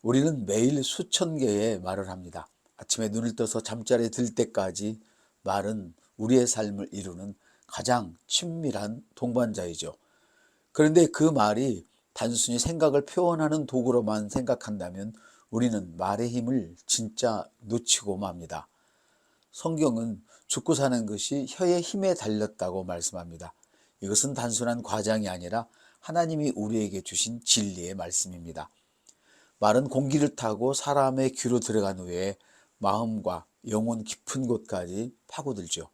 우리는 매일 수천 개의 말을 합니다. 아침에 눈을 떠서 잠자리에 들 때까지 말은 우리의 삶을 이루는 가장 친밀한 동반자이죠. 그런데 그 말이 단순히 생각을 표현하는 도구로만 생각한다면 우리는 말의 힘을 진짜 놓치고 맙니다. 성경은 죽고 사는 것이 혀의 힘에 달렸다고 말씀합니다. 이것은 단순한 과장이 아니라 하나님이 우리에게 주신 진리의 말씀입니다. 말은 공기를 타고 사람의 귀로 들어간 후에 마음과 영혼 깊은 곳까지 파고들죠.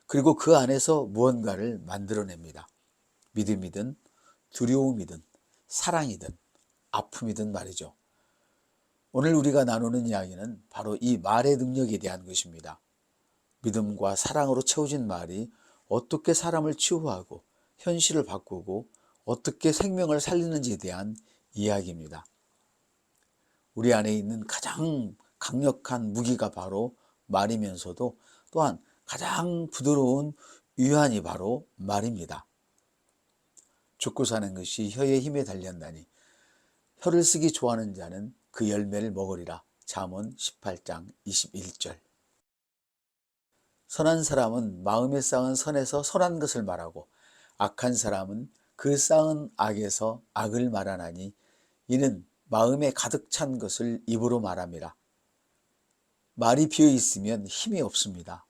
그리고 그 안에서 무언가를 만들어냅니다. 믿음이든 두려움이든 사랑이든 아픔이든 말이죠. 오늘 우리가 나누는 이야기는 바로 이 말의 능력에 대한 것입니다. 믿음과 사랑으로 채워진 말이 어떻게 사람을 치유하고 현실을 바꾸고 어떻게 생명을 살리는지에 대한 이야기입니다. 우리 안에 있는 가장 강력한 무기가 바로 말이면서도 또한 가장 부드러운 유한이 바로 말입니다. 죽고 사는 것이 혀의 힘에 달렸나니 혀를 쓰기 좋아하는 자는 그 열매를 먹으리라. 잠언 18장 21절. 선한 사람은 마음에 쌓은 선에서 선한 것을 말하고 악한 사람은 그 쌓은 악에서 악을 말하나니 이는 마음에 가득 찬 것을 입으로 말함이라. 말이 비어 있으면 힘이 없습니다.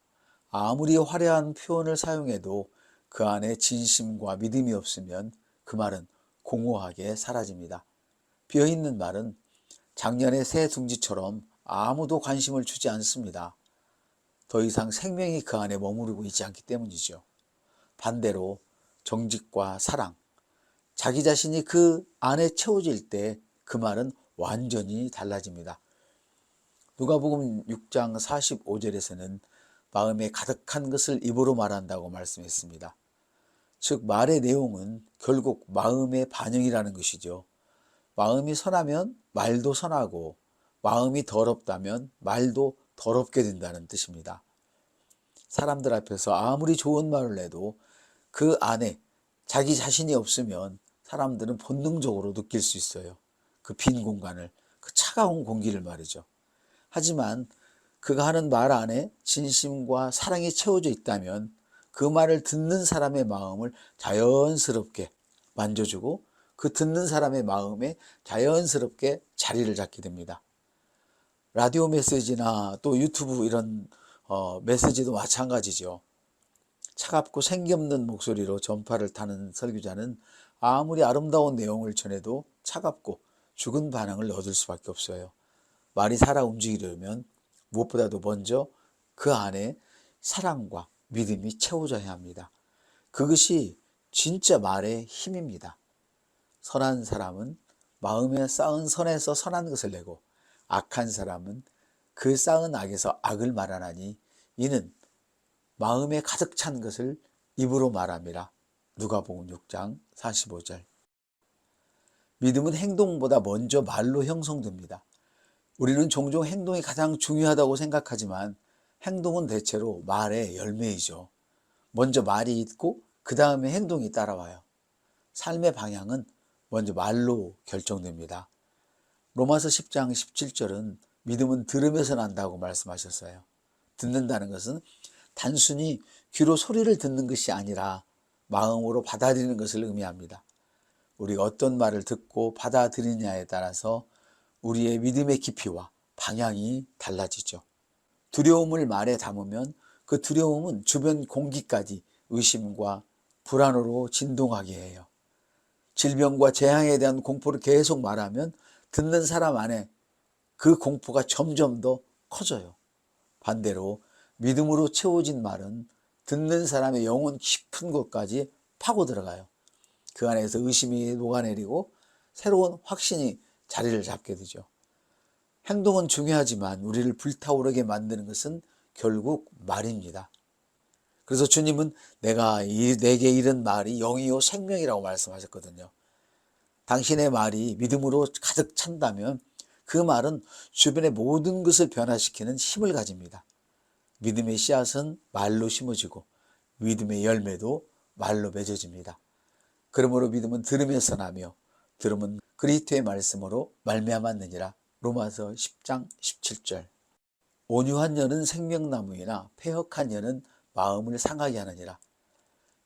아무리 화려한 표현을 사용해도 그 안에 진심과 믿음이 없으면 그 말은 공허하게 사라집니다. 비어있는 말은 작년의 새 둥지처럼 아무도 관심을 주지 않습니다. 더 이상 생명이 그 안에 머무르고 있지 않기 때문이죠. 반대로 정직과 사랑, 자기 자신이 그 안에 채워질 때 그 말은 완전히 달라집니다. 누가복음 6장 45절에서는 마음에 가득한 것을 입으로 말한다고 말씀했습니다. 즉 말의 내용은 결국 마음의 반영이라는 것이죠. 마음이 선하면 말도 선하고 마음이 더럽다면 말도 더럽게 된다는 뜻입니다. 사람들 앞에서 아무리 좋은 말을 해도 그 안에 자기 자신이 없으면 사람들은 본능적으로 느낄 수 있어요. 그 빈 공간을, 그 차가운 공기를 말이죠. 하지만 그가 하는 말 안에 진심과 사랑이 채워져 있다면 그 말을 듣는 사람의 마음을 자연스럽게 만져주고 그 듣는 사람의 마음에 자연스럽게 자리를 잡게 됩니다. 라디오 메시지나 또 유튜브 이런 메시지도 마찬가지죠. 차갑고 생기 없는 목소리로 전파를 타는 설교자는 아무리 아름다운 내용을 전해도 차갑고 죽은 반응을 얻을 수밖에 없어요. 말이 살아 움직이려면 무엇보다도 먼저 그 안에 사랑과 믿음이 채워져야 합니다. 그것이 진짜 말의 힘입니다. 선한 사람은 마음에 쌓은 선에서 선한 것을 내고 악한 사람은 그 쌓은 악에서 악을 말하나니 이는 마음에 가득 찬 것을 입으로 말함이라. 누가복음 6장 45절. 믿음은 행동보다 먼저 말로 형성됩니다. 우리는 종종 행동이 가장 중요하다고 생각하지만 행동은 대체로 말의 열매이죠. 먼저 말이 있고 그 다음에 행동이 따라와요. 삶의 방향은 먼저 말로 결정됩니다. 로마서 10장 17절은 믿음은 들으면서 난다고 말씀하셨어요. 듣는다는 것은 단순히 귀로 소리를 듣는 것이 아니라 마음으로 받아들이는 것을 의미합니다. 우리가 어떤 말을 듣고 받아들이냐에 따라서 우리의 믿음의 깊이와 방향이 달라지죠. 두려움을 말에 담으면 그 두려움은 주변 공기까지 의심과 불안으로 진동하게 해요. 질병과 재앙에 대한 공포를 계속 말하면 듣는 사람 안에 그 공포가 점점 더 커져요. 반대로 믿음으로 채워진 말은 듣는 사람의 영혼 깊은 곳까지 파고 들어가요. 그 안에서 의심이 녹아내리고 새로운 확신이 자리를 잡게 되죠. 행동은 중요하지만 우리를 불타오르게 만드는 것은 결국 말입니다. 그래서 주님은 내게 이른 말이 영이요 생명이라고 말씀하셨거든요. 당신의 말이 믿음으로 가득 찬다면 그 말은 주변의 모든 것을 변화시키는 힘을 가집니다. 믿음의 씨앗은 말로 심어지고 믿음의 열매도 말로 맺어집니다. 그러므로 믿음은 들으면서 나며 들음은 그리스도의 말씀으로 말미암았느니라. 로마서 10장 17절. 온유한 여는 생명나무이나 패역한 여는 마음을 상하게 하느니라.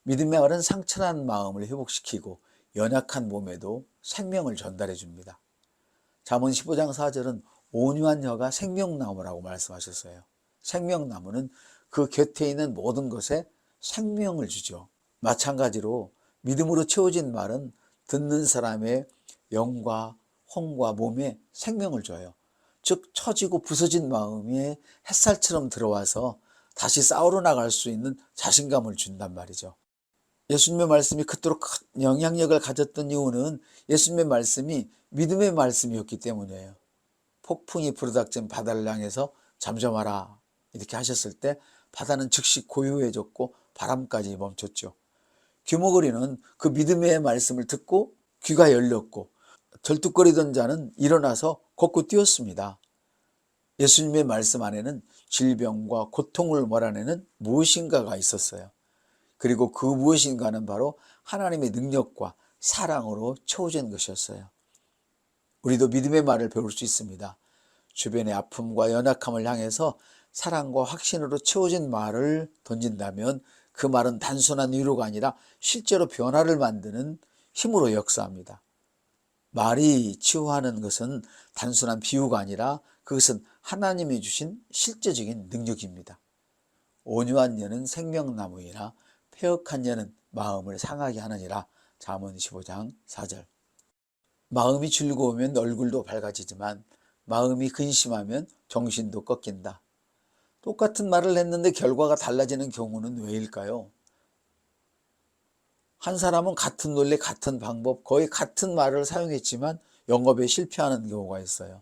믿음의 말은 상처난 마음을 회복시키고 연약한 몸에도 생명을 전달해 줍니다. 잠언 15장 4절은 온유한 여가 생명나무라고 말씀하셨어요. 생명나무는 그 곁에 있는 모든 것에 생명을 주죠. 마찬가지로 믿음으로 채워진 말은 듣는 사람의 영과 혼과 몸에 생명을 줘요. 즉 처지고 부서진 마음이 햇살처럼 들어와서 다시 싸우러 나갈 수 있는 자신감을 준단 말이죠. 예수님의 말씀이 그토록 큰 영향력을 가졌던 이유는 예수님의 말씀이 믿음의 말씀이었기 때문이에요. 폭풍이 불어닥친 바다를 향해서 잠잠하라 이렇게 하셨을 때 바다는 즉시 고요해졌고 바람까지 멈췄죠. 귀머거리는 그 믿음의 말씀을 듣고 귀가 열렸고 절뚝거리던 자는 일어나서 걷고 뛰었습니다. 예수님의 말씀 안에는 질병과 고통을 몰아내는 무엇인가가 있었어요. 그리고 그 무엇인가는 바로 하나님의 능력과 사랑으로 채워진 것이었어요. 우리도 믿음의 말을 배울 수 있습니다. 주변의 아픔과 연약함을 향해서 사랑과 확신으로 채워진 말을 던진다면 그 말은 단순한 위로가 아니라 실제로 변화를 만드는 힘으로 역사합니다. 말이 치유하는 것은 단순한 비유가 아니라 그것은 하나님이 주신 실제적인 능력입니다. 온유한 여는 생명나무이나 패역한 여는 마음을 상하게 하느니라. 잠언 15장 4절. 마음이 즐거우면 얼굴도 밝아지지만 마음이 근심하면 정신도 꺾인다. 똑같은 말을 했는데 결과가 달라지는 경우는 왜일까요? 한 사람은 같은 논리, 같은 방법, 거의 같은 말을 사용했지만 영업에 실패하는 경우가 있어요.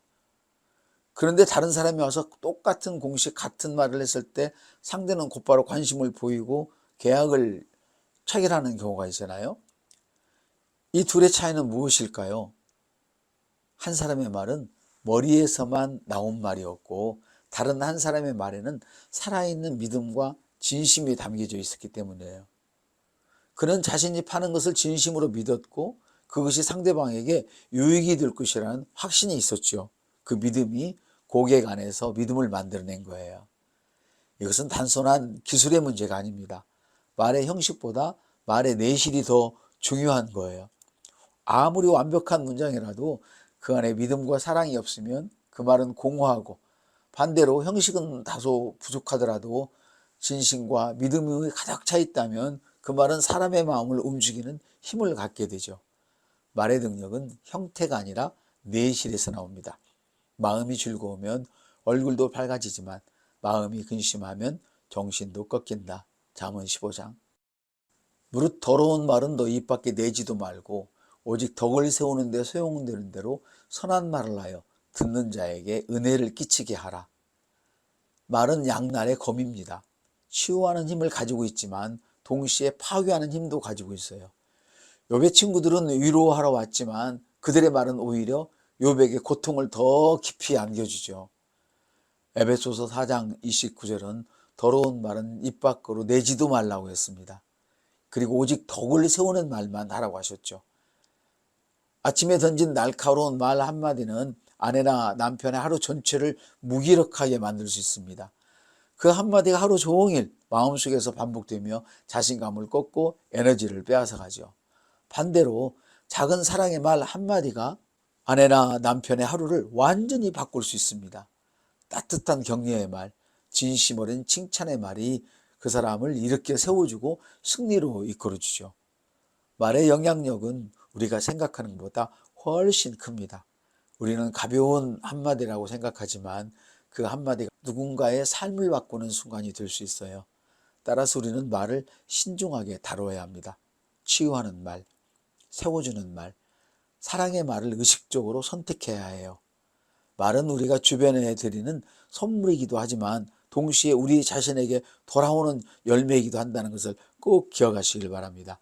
그런데 다른 사람이 와서 똑같은 공식, 같은 말을 했을 때 상대는 곧바로 관심을 보이고 계약을 체결하는 경우가 있잖아요. 이 둘의 차이는 무엇일까요? 한 사람의 말은 머리에서만 나온 말이었고 다른 한 사람의 말에는 살아있는 믿음과 진심이 담겨져 있었기 때문이에요. 그는 자신이 파는 것을 진심으로 믿었고 그것이 상대방에게 유익이 될 것이라는 확신이 있었죠. 그 믿음이 고객 안에서 믿음을 만들어낸 거예요. 이것은 단순한 기술의 문제가 아닙니다. 말의 형식보다 말의 내실이 더 중요한 거예요. 아무리 완벽한 문장이라도 그 안에 믿음과 사랑이 없으면 그 말은 공허하고 반대로 형식은 다소 부족하더라도 진심과 믿음이 가득 차 있다면 그 말은 사람의 마음을 움직이는 힘을 갖게 되죠. 말의 능력은 형태가 아니라 내실에서 나옵니다. 마음이 즐거우면 얼굴도 밝아지지만 마음이 근심하면 정신도 꺾인다. 잠언 15장. 무릇 더러운 말은 너 입 밖에 내지도 말고 오직 덕을 세우는 데 소용되는 대로 선한 말을 하여 듣는 자에게 은혜를 끼치게 하라. 말은 양날의 검입니다. 치유하는 힘을 가지고 있지만 동시에 파괴하는 힘도 가지고 있어요. 욥의 친구들은 위로하러 왔지만 그들의 말은 오히려 욥에게 고통을 더 깊이 안겨주죠. 에베소서 4장 29절은 더러운 말은 입 밖으로 내지도 말라고 했습니다. 그리고 오직 덕을 세우는 말만 하라고 하셨죠. 아침에 던진 날카로운 말 한마디는 아내나 남편의 하루 전체를 무기력하게 만들 수 있습니다. 그 한마디가 하루 종일 마음속에서 반복되며 자신감을 꺾고 에너지를 빼앗아가죠. 반대로 작은 사랑의 말 한마디가 아내나 남편의 하루를 완전히 바꿀 수 있습니다. 따뜻한 격려의 말, 진심 어린 칭찬의 말이 그 사람을 일으켜 세워주고 승리로 이끌어주죠. 말의 영향력은 우리가 생각하는 것보다 훨씬 큽니다. 우리는 가벼운 한마디라고 생각하지만 그 한마디가 누군가의 삶을 바꾸는 순간이 될 수 있어요. 따라서 우리는 말을 신중하게 다뤄야 합니다. 치유하는 말, 세워주는 말, 사랑의 말을 의식적으로 선택해야 해요. 말은 우리가 주변에 드리는 선물이기도 하지만 동시에 우리 자신에게 돌아오는 열매이기도 한다는 것을 꼭 기억하시길 바랍니다.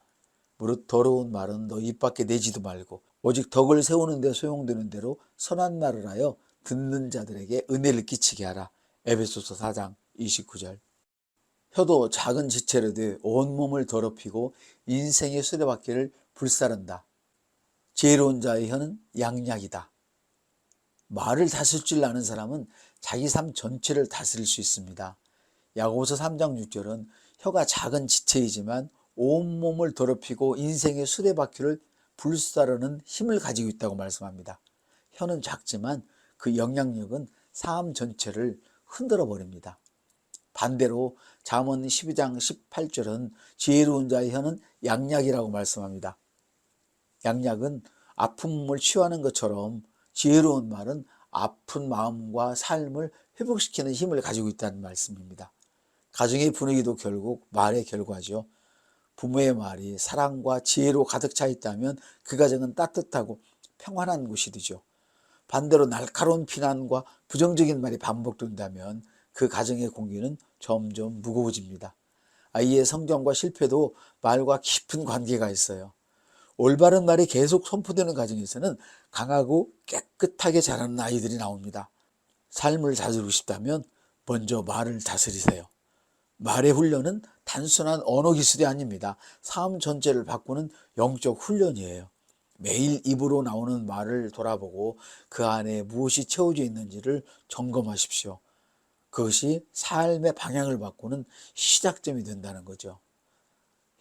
무릇 더러운 말은 너 입 밖에 내지도 말고 오직 덕을 세우는 데 소용되는 대로 선한 말을 하여 듣는 자들에게 은혜를 끼치게 하라. 에베소서 4장 29절. 혀도 작은 지체로되 온몸을 더럽히고 인생의 수레바퀴를 불사른다. 지혜로운 자의 혀는 양약이다. 말을 다스릴 줄 아는 사람은 자기 삶 전체를 다스릴 수 있습니다. 야고보서 3장 6절은 혀가 작은 지체이지만 온몸을 더럽히고 인생의 수레바퀴를 불사르는 힘을 가지고 있다고 말씀합니다. 혀는 작지만 그 영향력은 삶 전체를 흔들어 버립니다. 반대로 잠언 12장 18절은 지혜로운 자의 혀는 양약이라고 말씀합니다. 양약은 아픔을 치유하는 것처럼 지혜로운 말은 아픈 마음과 삶을 회복시키는 힘을 가지고 있다는 말씀입니다. 가정의 분위기도 결국 말의 결과죠. 부모의 말이 사랑과 지혜로 가득 차 있다면 그 가정은 따뜻하고 평안한 곳이 되죠. 반대로 날카로운 비난과 부정적인 말이 반복된다면 그 가정의 공기는 점점 무거워집니다. 아이의 성장과 실패도 말과 깊은 관계가 있어요. 올바른 말이 계속 선포되는 가정에서는 강하고 깨끗하게 자라는 아이들이 나옵니다. 삶을 다스리고 싶다면 먼저 말을 다스리세요. 말의 훈련은 단순한 언어 기술이 아닙니다. 삶 전체를 바꾸는 영적 훈련이에요. 매일 입으로 나오는 말을 돌아보고 그 안에 무엇이 채워져 있는지를 점검하십시오. 그것이 삶의 방향을 바꾸는 시작점이 된다는 거죠.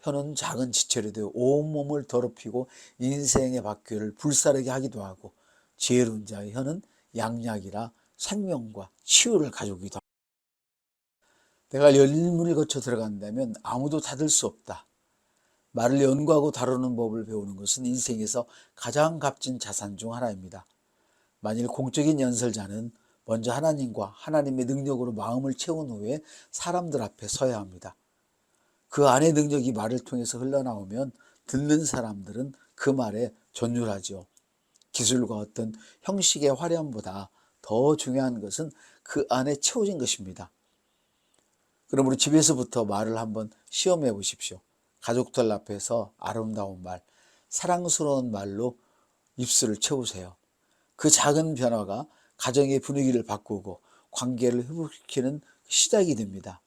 혀는 작은 지체라도 온몸을 더럽히고 인생의 바퀴를 불사르게 하기도 하고, 지혜로운 자의 혀는 양약이라 생명과 치유를 가져오기도 합니다. 내가 열린 문을 거쳐 들어간다면 아무도 닫을 수 없다. 말을 연구하고 다루는 법을 배우는 것은 인생에서 가장 값진 자산 중 하나입니다. 만일 공적인 연설자는 먼저 하나님과 하나님의 능력으로 마음을 채운 후에 사람들 앞에 서야 합니다. 그 안의 능력이 말을 통해서 흘러나오면 듣는 사람들은 그 말에 전율하죠. 기술과 어떤 형식의 화려함보다 더 중요한 것은 그 안에 채워진 것입니다. 그러므로 집에서부터 말을 한번 시험해 보십시오. 가족들 앞에서 아름다운 말, 사랑스러운 말로 입술을 채우세요. 그 작은 변화가 가정의 분위기를 바꾸고 관계를 회복시키는 시작이 됩니다.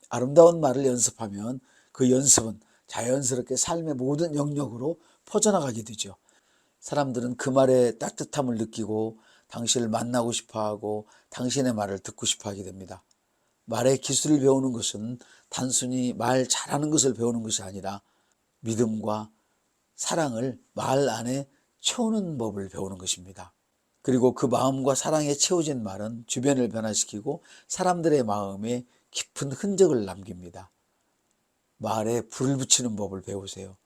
아름다운 말을 연습하면 그 연습은 자연스럽게 삶의 모든 영역으로 퍼져나가게 되죠. 사람들은 그 말의 따뜻함을 느끼고 당신을 만나고 싶어하고 당신의 말을 듣고 싶어하게 됩니다. 말의 기술을 배우는 것은 단순히 말 잘하는 것을 배우는 것이 아니라 믿음과 사랑을 말 안에 채우는 법을 배우는 것입니다. 그리고 그 마음과 사랑에 채워진 말은 주변을 변화시키고 사람들의 마음에 깊은 흔적을 남깁니다. 말에 불을 붙이는 법을 배우세요.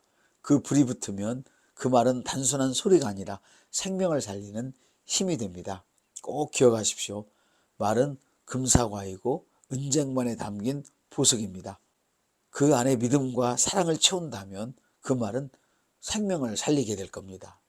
그 불이 붙으면 그 말은 단순한 소리가 아니라 생명을 살리는 힘이 됩니다. 꼭 기억하십시오. 말은 금사과이고 은쟁반에 담긴 보석입니다. 그 안에 믿음과 사랑을 채운다면 그 말은 생명을 살리게 될 겁니다.